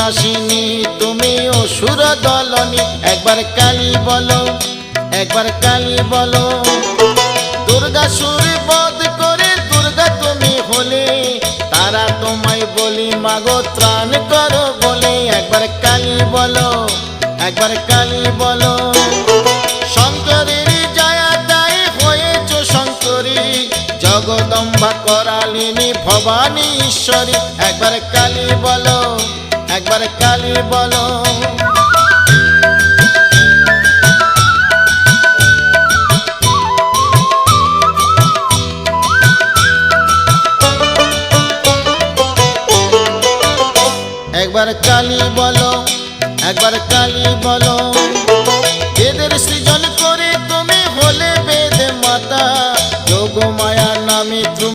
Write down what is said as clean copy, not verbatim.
নাশিনী তুমি অসুর দলনী, একবার কালী বলো, একবার কালী বলো। দুর্গাসুর বধ করে দুর্গা তুমি হলে, তারা তোমায় বলি মাগো ত্রাণ করো বলে, একবার কালী বলো, একবার কালী বলো। শঙ্করের জয়া তাই হয়েছ শঙ্করী, জগদম্বা করালিনী ভবানী ঈশ্বরী, একবার কালী বলো, একবার কালী বলো। একবার কালী বলো, একবার কালী বলো।